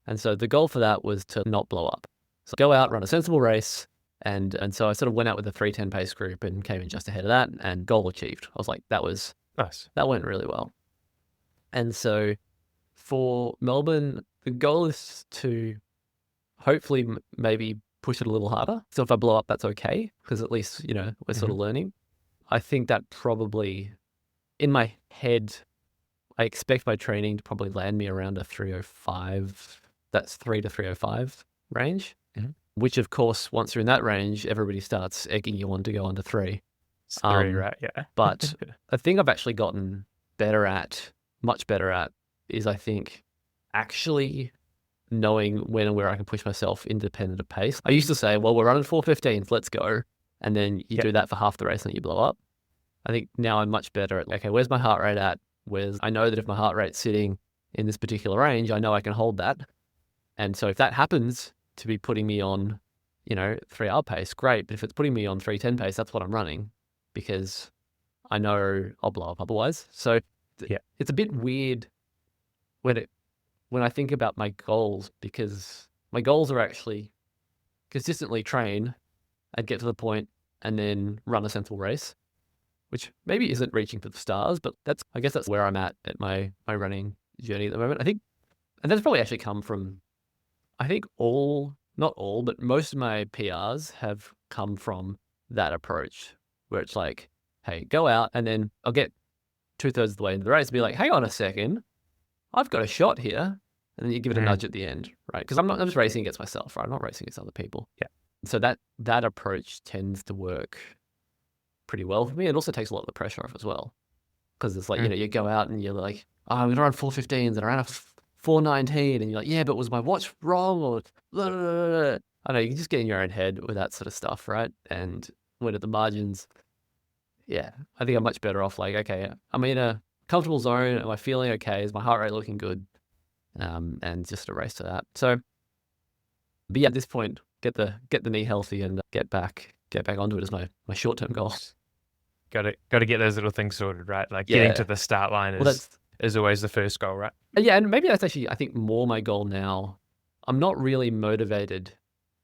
And so the goal for that was to not blow up. So go out, run a sensible race. And so I sort of went out with a 3:10 pace group and came in just ahead of that, and goal achieved. I was like, that was nice. That went really well. And so for Melbourne, the goal is to hopefully maybe push it a little harder. So if I blow up, that's okay, because at least, we're sort of learning. I think that probably, in my head, I expect my training to probably land me around a 305. That's 3 to 305 range, which of course, once you're in that range, everybody starts egging you on to go under 3. It's 3, right? Yeah. But a thing I've actually gotten much better at, is I think actually knowing when and where I can push myself independent of pace. I used to say, well, we're running 4:15, let's go. And then you do that for half the race and you blow up. I think now I'm much better at, okay, where's my heart rate at? I know that if my heart rate's sitting in this particular range, I know I can hold that. And so if that happens to be putting me on, 3-hour pace, great. But if it's putting me on 3:10 pace, that's what I'm running, because I know I'll blow up otherwise. So it's a bit weird when I think about my goals, because my goals are actually consistently train and get to the point and then run a sensible race, which maybe isn't reaching for the stars, but I guess that's where I'm at my running journey at the moment. I think, and that's probably actually come from, I think not all, but most of my PRs have come from that approach, where it's like, hey, go out, and then I'll get 2/3 of the way into the race and be like, hang on a second, I've got a shot here. And then you give it a nudge at the end, right? Because I'm just racing against myself, right? I'm not racing against other people. Yeah. So that approach tends to work pretty well for me. It also takes a lot of the pressure off as well. Because it's like, you go out and you're like, oh, I'm going to run 4:15s and I ran a 4:19. And you're like, yeah, but was my watch wrong? Or blah, blah, blah, blah. I know, you can just get in your own head with that sort of stuff, right? And when at the margins, I think I'm much better off like, okay, I'm in a comfortable zone. Am I feeling okay? Is my heart rate looking good? And just a race to that. So, but yeah, at this point, get the knee healthy and get back onto it is my short-term goal. Got to get those little things sorted, right? Like getting to the start line is always the first goal, right? Yeah, and maybe that's actually, I think, more my goal now. I'm not really motivated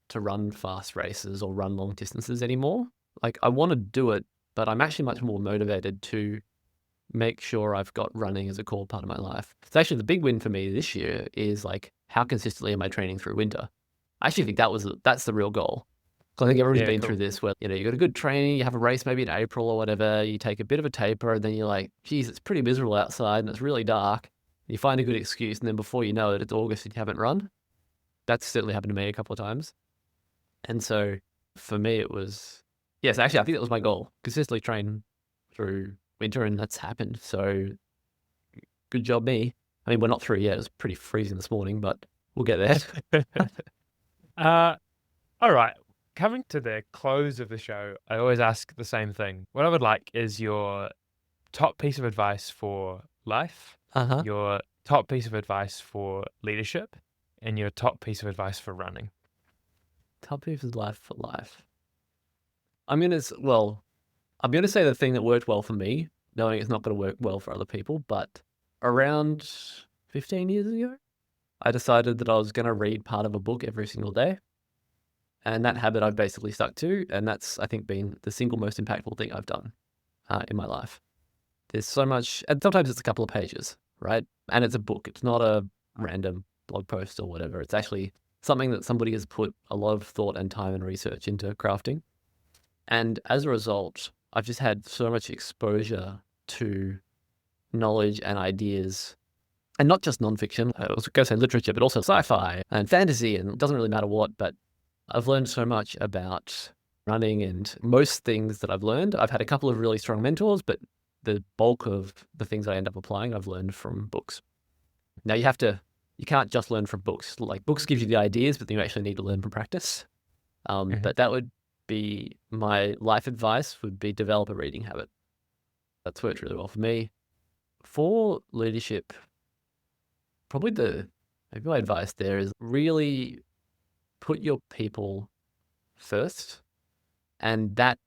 to run fast races or run long distances anymore. Like, I want to do it, but I'm actually much more motivated to make sure I've got running as a core part of my life. So actually the big win for me this year is like, how consistently am I training through winter? I actually think that's the real goal. Because I think everybody's been through this where, you got a good training, you have a race maybe in April or whatever, you take a bit of a taper and then you're like, geez, it's pretty miserable outside and it's really dark. You find a good excuse, and then before you know it, it's August and you haven't run. That's certainly happened to me a couple of times. And so for me, it was, yes, actually, I think that was my goal. Consistently train through winter, and that's happened. So good job, me. I mean, we're not through yet. It was pretty freezing this morning, but we'll get there. All right. Coming to the close of the show, I always ask the same thing. What I would like is your top piece of advice for life, your top piece of advice for leadership, and your top piece of advice for running. Top piece of advice for life. I'm going to say the thing that worked well for me, knowing it's not going to work well for other people, but around 15 years ago, I decided that I was going to read part of a book every single day. And that habit I've basically stuck to, and that's, I think, been the single most impactful thing I've done in my life. There's so much, and sometimes it's a couple of pages, right? And it's a book. It's not a random blog post or whatever. It's actually something that somebody has put a lot of thought and time and research into crafting. And as a result, I've just had so much exposure to knowledge and ideas, and not just nonfiction. I was going to say literature, but also sci-fi and fantasy, and it doesn't really matter what, but I've learned so much about running, and most things that I've learned, I've had a couple of really strong mentors, but the bulk of the things I end up applying, I've learned from books. Now you can't just learn from books. Like, books give you the ideas, but then you actually need to learn from practice. But that would be my life advice, would be develop a reading habit. That's worked really well for me. For leadership, maybe my advice there is really put your people first, and that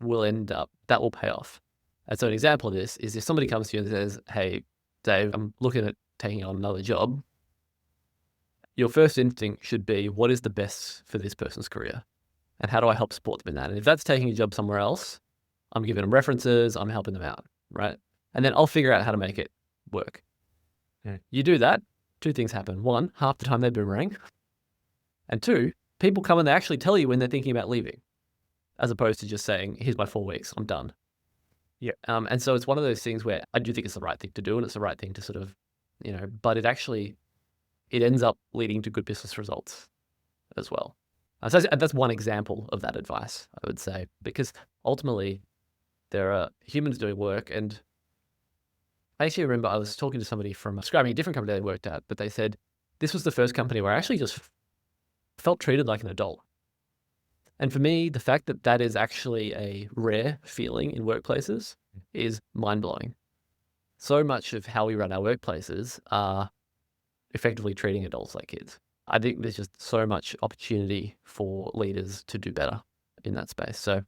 will pay off. And so an example of this is if somebody comes to you and says, "Hey, Dave, I'm looking at taking on another job," your first instinct should be, what is the best for this person's career? And how do I help support them in that? And if that's taking a job somewhere else, I'm giving them references, I'm helping them out, right? And then I'll figure out how to make it work. Yeah. You do that, two things happen. One, half the time they boomerang. And two, people come and they actually tell you when they're thinking about leaving, as opposed to just saying, "Here's my 4 weeks, I'm done." Yeah. And so it's one of those things where I do think it's the right thing to do, and it's the right thing to sort of, but it ends up leading to good business results as well. So that's one example of that advice, I would say, because ultimately there are humans doing work. And I actually remember I was talking to somebody from describing a different company they worked at, but they said, this was the first company where I actually just felt treated like an adult. And for me, the fact that that is actually a rare feeling in workplaces is mind-blowing. So much of how we run our workplaces are effectively treating adults like kids. I think there's just so much opportunity for leaders to do better in that space. So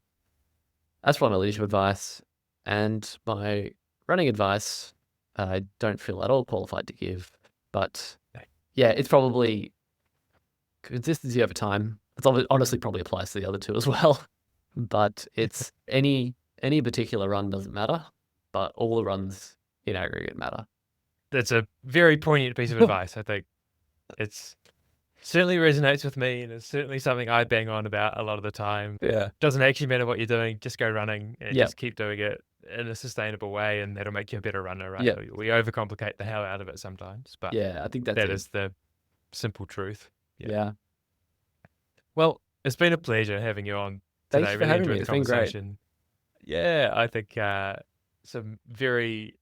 that's probably my leadership advice. And my running advice, I don't feel at all qualified to give. But yeah, it's probably consistency over time. It's honestly probably applies to the other two as well. But it's any particular run doesn't matter, but all the runs in aggregate matter. That's a very poignant piece of advice. I think it's certainly resonates with me, and it's certainly something I bang on about a lot of the time. Yeah. Doesn't actually matter what you're doing, just go running and just keep doing it in a sustainable way, and that'll make you a better runner, right? Yeah. We overcomplicate the hell out of it sometimes, but yeah, I think that is the simple truth. Yeah. Well, it's been a pleasure having you on today. Thanks for having me. The it's been great. Yeah, I think some very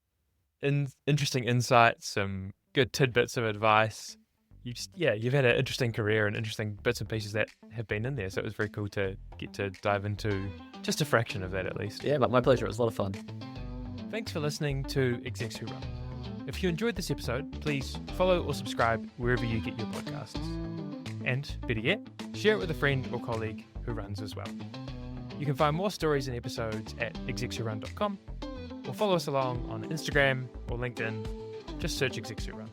interesting insights, some good tidbits of advice. You've had an interesting career and interesting bits and pieces that have been in there. So it was very cool to get to dive into just a fraction of that at least. Yeah, my pleasure. It was a lot of fun. Thanks for listening to Execs Who Run. If you enjoyed this episode, please follow or subscribe wherever you get your podcasts. And better yet, share it with a friend or colleague who runs as well. You can find more stories and episodes at execswhorun.com, or follow us along on Instagram or LinkedIn. Just search Execs Who Run.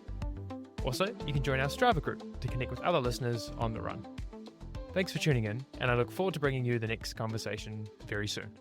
Also, you can join our Strava group to connect with other listeners on the run. Thanks for tuning in, and I look forward to bringing you the next conversation very soon.